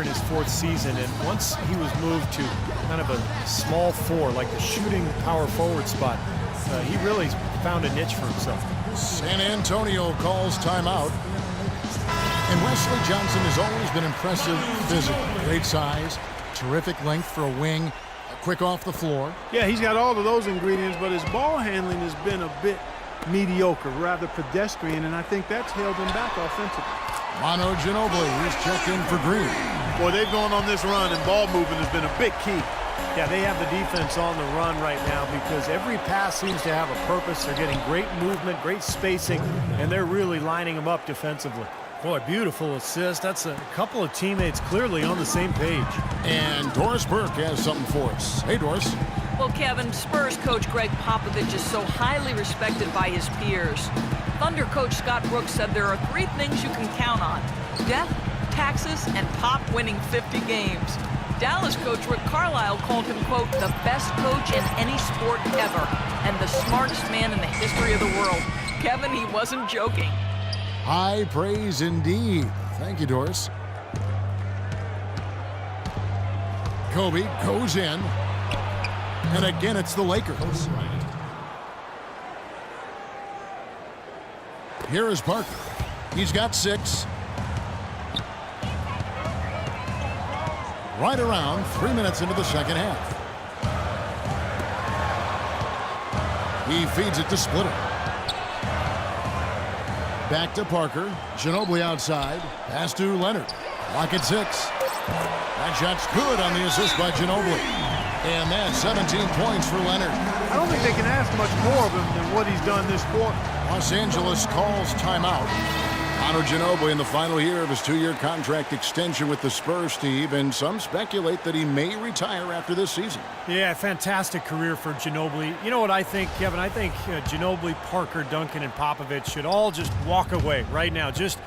his fourth season, and once he was moved to kind of a small four, like the shooting power forward spot, he really found a niche for himself. San Antonio calls timeout. And Wesley Johnson has always been impressive physically. Great size, terrific length for a wing, quick off the floor. Yeah, he's got all of those ingredients, but his ball handling has been a bit mediocre, rather pedestrian, and I think that's held him back offensively. Manu Ginobili, he's checked in for Green. Boy, they've gone on this run, and ball movement has been a big key. Yeah, they have the defense on the run right now because every pass seems to have a purpose. They're getting great movement, great spacing, and they're really lining them up defensively. Boy, beautiful assist. That's a couple of teammates clearly on the same page. And Doris Burke has something for us. Hey, Doris. Well, Kevin, Spurs coach Greg Popovich is so highly respected by his peers. Thunder coach Scott Brooks said there are 3 things you can count on: death, taxes, and Pop winning 50 games. Dallas coach Rick Carlisle called him, quote, the best coach in any sport ever and the smartest man in the history of the world. Kevin, he wasn't joking. High praise indeed. Thank you, Doris. Kobe goes in. And again, it's the Lakers. Here is Parker. He's got 6. Right around 3 minutes into the second half. He feeds it to Splitter. Back to Parker. Ginobili outside. Pass to Leonard. Lock at 6. That shot's good on the assist by Ginobili. And that's 17 points for Leonard. I don't think they can ask much more of him than what he's done this quarter. Los Angeles calls timeout. Manu Ginobili in the final year of his 2-year contract extension with the Spurs, Steve, and some speculate that he may retire after this season. Yeah, fantastic career for Ginobili. You know what I think, Kevin? I think Ginobili, Parker, Duncan, and Popovich should all just walk away right now. Just,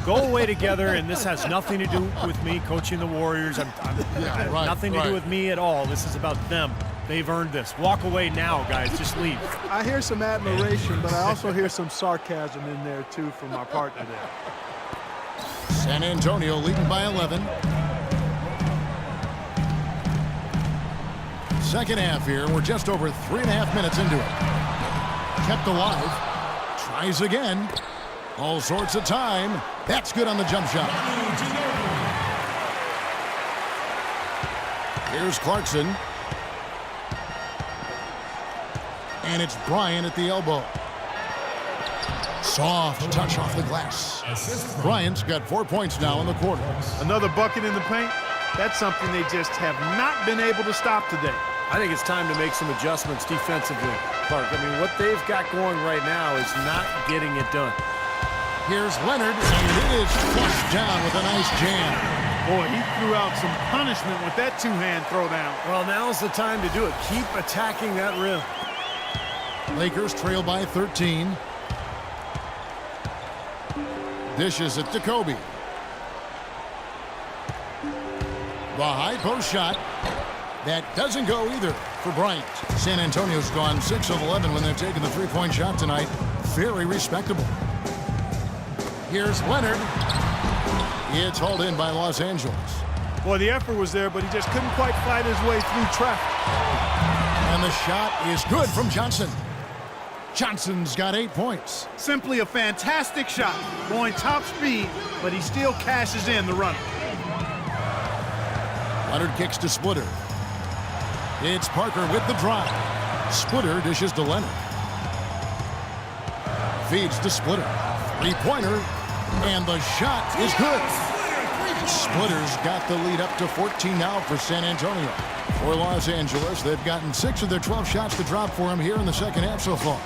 go away together, and this has nothing to do with me coaching the Warriors. Nothing to do with me at all. This is about them. They've earned this. Walk away now, guys. Just leave. I hear some admiration, but I also hear some sarcasm in there, too, from my partner there. San Antonio leading by 11. Second half here. We're just over 3.5 minutes into it. Kept alive. Tries again. All sorts of time. That's good on the jump shot. Here's Clarkson. And it's Bryant at the elbow. Soft touch off the glass. Bryant's got 4 points now in the quarter. Another bucket in the paint. That's something they just have not been able to stop today. I think it's time to make some adjustments defensively, Clark. I mean, what they've got going right now is not getting it done. Here's Leonard, and it is flushed down with a nice jam. Boy, he threw out some punishment with that two-hand throwdown. Well, now's the time to do it. Keep attacking that rim. Lakers trail by 13. Dishes it to Kobe. The high post shot. That doesn't go either for Bryant. San Antonio's gone 6 of 11 when they've taken the three-point shot tonight. Very respectable. Here's Leonard. It's hauled in by Los Angeles. Boy, the effort was there, but he just couldn't quite fight his way through traffic. And the shot is good from Johnson. Johnson's got 8 points. Simply a fantastic shot. Going top speed, but he still cashes in the runner. Leonard kicks to Splitter. It's Parker with the drive. Splitter dishes to Leonard. Feeds to Splitter. Three-pointer. And the shot is good. Splitter's got the lead up to 14 now for San Antonio. For Los Angeles, they've gotten 6 of their 12 shots to drop for him here in the second half so far.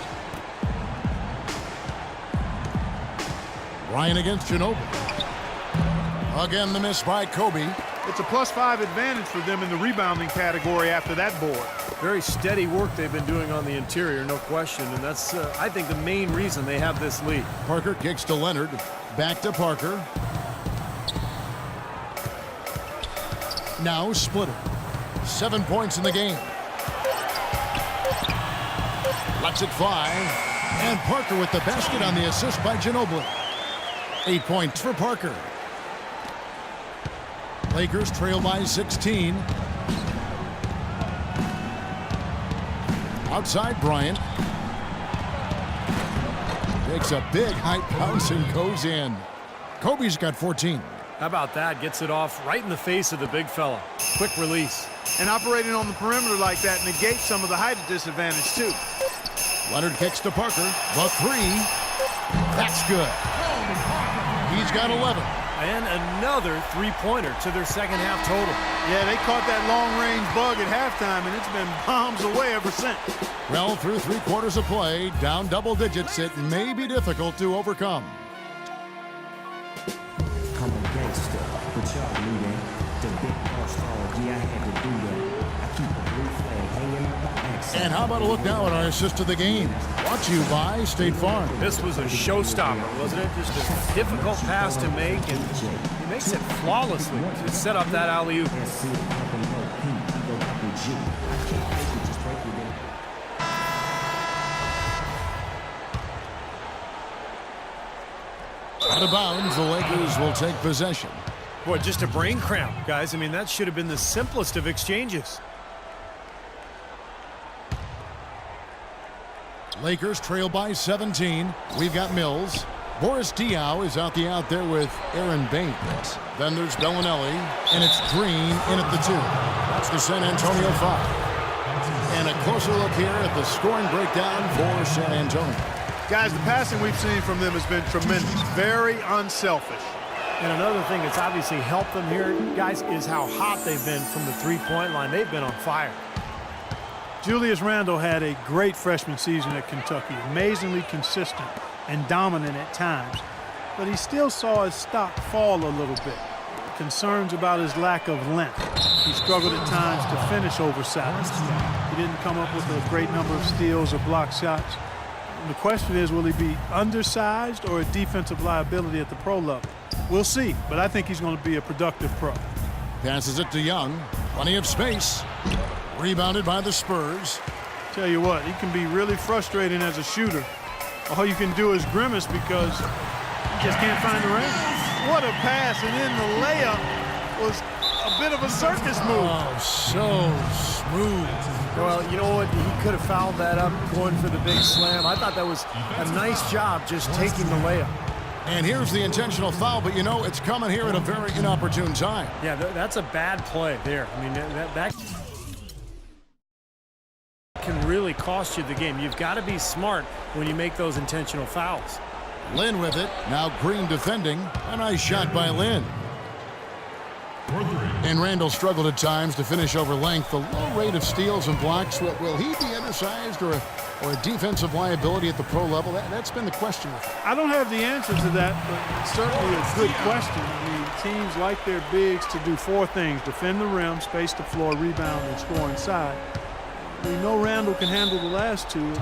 Bryant against Ginobili. Again, the miss by Kobe. It's a +5 advantage for them in the rebounding category after that board. Very steady work they've been doing on the interior, no question. And that's, I think, the main reason they have this lead. Parker kicks to Leonard. Back to Parker. Now Splitter. 7 points in the game. Lets it fly. And Parker with the basket on the assist by Ginobili. 8 points for Parker. Lakers trail by 16. Outside Bryant. Takes a big high bounce and goes in. Kobe's got 14. How about that? Gets it off right in the face of the big fella. Quick release. And operating on the perimeter like that negates some of the height disadvantage, too. Leonard kicks to Parker. The three. That's good. He's got 11. And another three-pointer to their second half total. Yeah, they caught that long-range bug at halftime, and it's been bombs away ever since. Well, through 3 quarters of play, down double digits, it may be difficult to overcome. I'm a gangster, but y'all knew that. The big boss dog, yeah, I had to do that. I keep a blue flag hanging out my backside. And how about a look now at our assist of the game? Brought to you by State Farm. This was a showstopper, wasn't it? Just a difficult pass to make, and he makes it flawlessly to set up that alley-oop. That's it, Papa no P, go double G. I can't make it, just break it in. Out of bounds, the Lakers will take possession. Boy, just a brain cramp, guys. I mean, that should have been the simplest of exchanges. Lakers trail by 17. We've got Mills. Boris Diaw is out there with Aaron Baines. Then there's Bellinelli, and it's Green in at the 2. That's the San Antonio foul. And a closer look here at the scoring breakdown for San Antonio. Guys, the passing we've seen from them has been tremendous. Very unselfish. And another thing that's obviously helped them here, guys, is how hot they've been from the three-point line. They've been on fire. Julius Randle had a great freshman season at Kentucky, amazingly consistent and dominant at times, but he still saw his stock fall a little bit. Concerns about his lack of length. He struggled at times to finish oversized. He didn't come up with a great number of steals or block shots. And the question is, will he be undersized or a defensive liability at the pro level? We'll see, but I think he's going to be a productive pro. Passes it to Young. Plenty of space. Rebounded by the Spurs. Tell you what, he can be really frustrating as a shooter. All you can do is grimace because he just can't find the range. What a pass, and then the layup was a bit of a circus move. Oh, so smooth. Well, you know what? He could have fouled that up going for the big slam. I thought that was a nice job just taking the layup. And here's the intentional foul, but you know, it's coming here at a very inopportune time. Yeah, that's a bad play there. I mean, that can really cost you the game. You've got to be smart when you make those intentional fouls. Lynn with it. Now Green defending. A nice shot by Lynn. And Randall struggled at times to finish over length. The low rate of steals and blocks, will he be undersized or a defensive liability at the pro level? That's been the question. I don't have the answer to that, but it's certainly a good question. I mean, teams like their bigs to do 4 things: defend the rim, space the floor, rebound, and score inside. We know Randall can handle the last 2.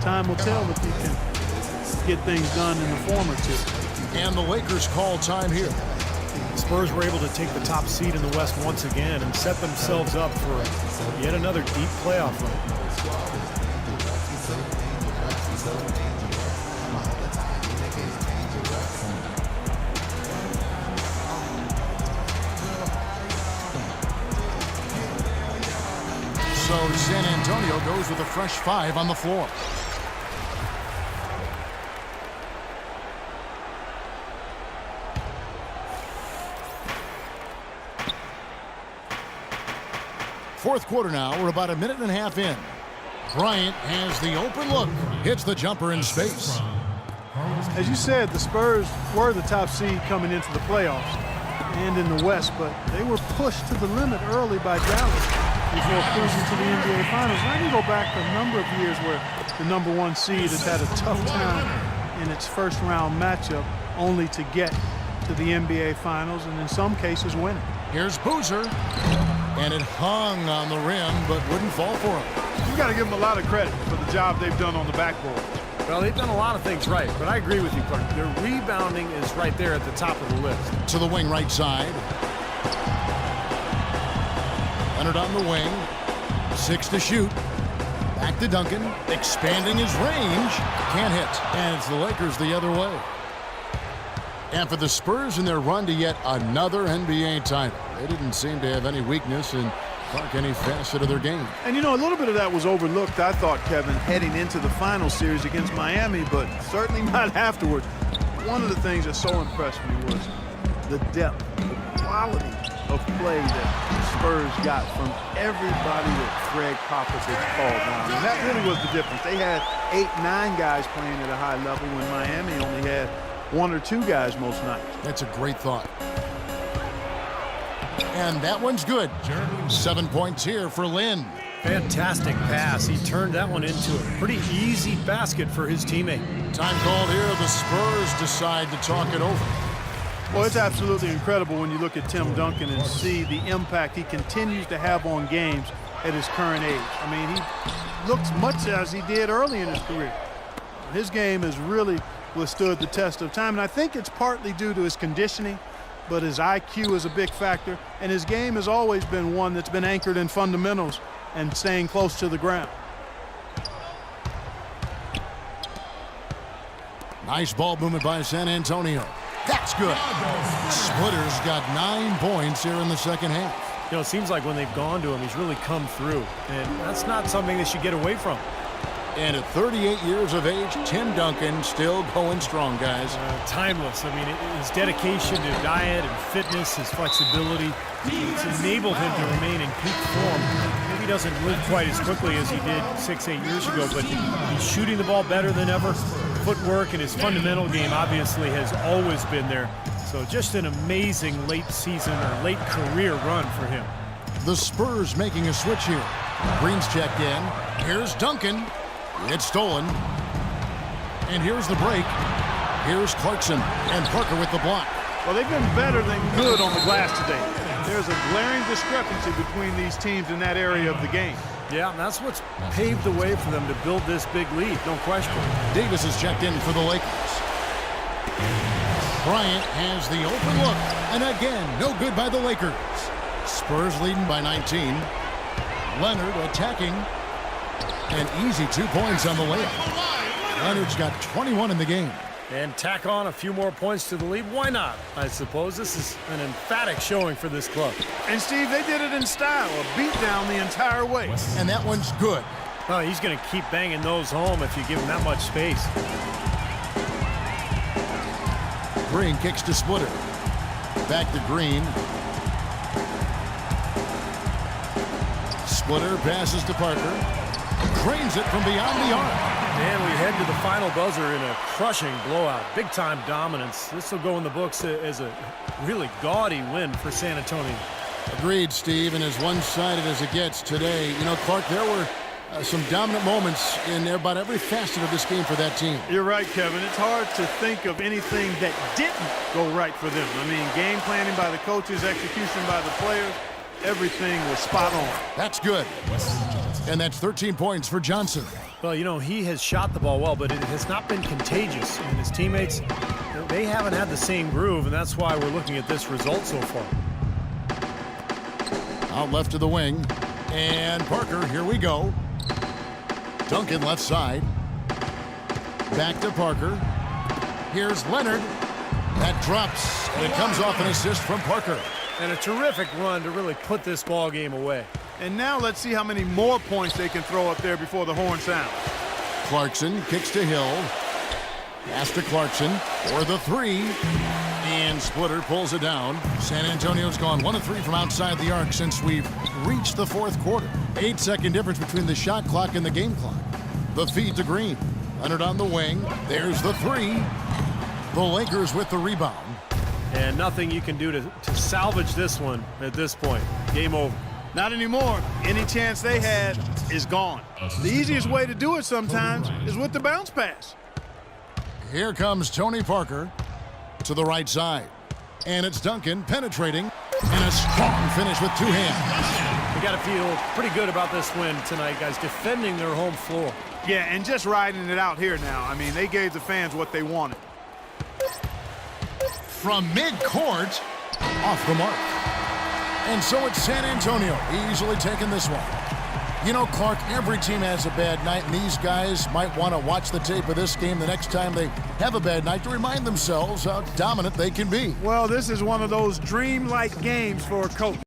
Time will tell if he can get things done in the former 2. And the Lakers call time here. Spurs were able to take the top seed in the West once again and set themselves up for yet another deep playoff run. So San Antonio goes with a fresh 5 on the floor. Fourth quarter now. We're about a minute and a half in. Bryant has the open look. Hits the jumper in space. As you said, the Spurs were the top seed coming into the playoffs and in the West, but they were pushed to the limit early by Dallas before cruising to the NBA Finals. And I can go back a number of years where the number 1 seed has had a tough time in its first round matchup only to get to the NBA Finals and in some cases win it. Here's Boozer. And it hung on the rim, but wouldn't fall for him. You got to give them a lot of credit for the job they've done on the backboard. Well, they've done a lot of things right, but I agree with you, Clark. Their rebounding is right there at the top of the list. To the wing right side. Leonard on the wing. 6 to shoot. Back to Duncan. Expanding his range. Can't hit. And it's the Lakers the other way. And for the Spurs in their run to yet another NBA title, they didn't seem to have any weakness in any facet of their game. And you know, a little bit of that was overlooked, I thought, Kevin, heading into the final series against Miami, but certainly not afterwards. One of the things that so impressed me was the depth, the quality of play that the Spurs got from everybody that Greg Popovich called on. And that really was the difference. They had 8, 9 guys playing at a high level when Miami only had 1 or 2 guys most nights. That's a great thought. And that one's good. 7 points here for Lynn. Fantastic pass. He turned that one into a pretty easy basket for his teammate. Time called here. The Spurs decide to talk it over. Well, it's absolutely incredible when you look at Tim Duncan and see the impact he continues to have on games at his current age. I mean, he looks much as he did early in his career. His game has really withstood the test of time, and I think it's partly due to his conditioning, but his IQ is a big factor, and his game has always been one that's been anchored in fundamentals and staying close to the ground. Nice ball movement by San Antonio. That's good. Splitter's got 9 points here in the second half. You know, it seems like when they've gone to him, he's really come through, and that's not something they should get away from. And at 38 years of age, Tim Duncan still going strong, guys. Timeless. I mean, his dedication to diet and fitness, his flexibility, it's enabled him to remain in peak form. Maybe he doesn't live quite as quickly as he did 6, 8 years ago, but he's shooting the ball better than ever. Footwork and his fundamental game obviously has always been there. So just an amazing late season or late career run for him. The Spurs making a switch here. Green's checked in. Here's Duncan. It's stolen. And here's the break. Here's Clarkson and Parker with the block. Well, they've been better than good on the glass today. There's a glaring discrepancy between these teams in that area of the game. Yeah, and that's what's paved the way for them to build this big lead, no question. Davis is checked in for the Lakers. Bryant has the open look, and again, no good by the Lakers. Spurs leading by 19. Leonard attacking. An easy 2 points on the layup. Leonard's got 21 in the game. And tack on a few more points to the lead. Why not? I suppose this is an emphatic showing for this club. And, Steve, they did it in style, a beat down the entire way. And that one's good. Oh, he's going to keep banging those home if you give him that much space. Green kicks to Splitter. Back to Green. Splitter passes to Parker. Cranes it from beyond the arc. And we head to the final buzzer in a crushing blowout. Big-time dominance. This will go in the books as a really gaudy win for San Antonio. Agreed, Steve, and as one-sided as it gets today. You know, Clark, there were some dominant moments in about every facet of this game for that team. You're right, Kevin. It's hard to think of anything that didn't go right for them. I mean, game planning by the coaches, execution by the players, everything was spot on. That's good. And that's 13 points for Johnson. Well, you know, he has shot the ball well, but it has not been contagious. And his teammates, they haven't had the same groove, and that's why we're looking at this result so far. Out left to the wing. And Parker, here we go. Duncan left side. Back to Parker. Here's Leonard. That drops, and it comes off an assist from Parker. And a terrific run to really put this ball game away. And now let's see how many more points they can throw up there before the horn sounds. Clarkson kicks to Hill. Pass to Clarkson for the 3. And Splitter pulls it down. San Antonio's gone 1 of 3 from outside the arc since we've reached the 4th quarter. 8-second difference between the shot clock and the game clock. The feed to Green. Leonard on the wing. There's the 3. The Lakers with the rebound. And nothing you can do to salvage this one at this point. Game over. Not anymore. Any chance they had is gone. The easiest way to do it sometimes is with the bounce pass. Here comes Tony Parker to the right side. And it's Duncan penetrating. And a strong finish with 2 hands. We got to feel pretty good about this win tonight, guys, defending their home floor. Yeah, and just riding it out here now. I mean, they gave the fans what they wanted. From midcourt, off the mark. And so it's San Antonio easily taking this one. You know, Clark, every team has a bad night, and these guys might want to watch the tape of this game the next time they have a bad night to remind themselves how dominant they can be. Well, this is one of those dreamlike games for a coach.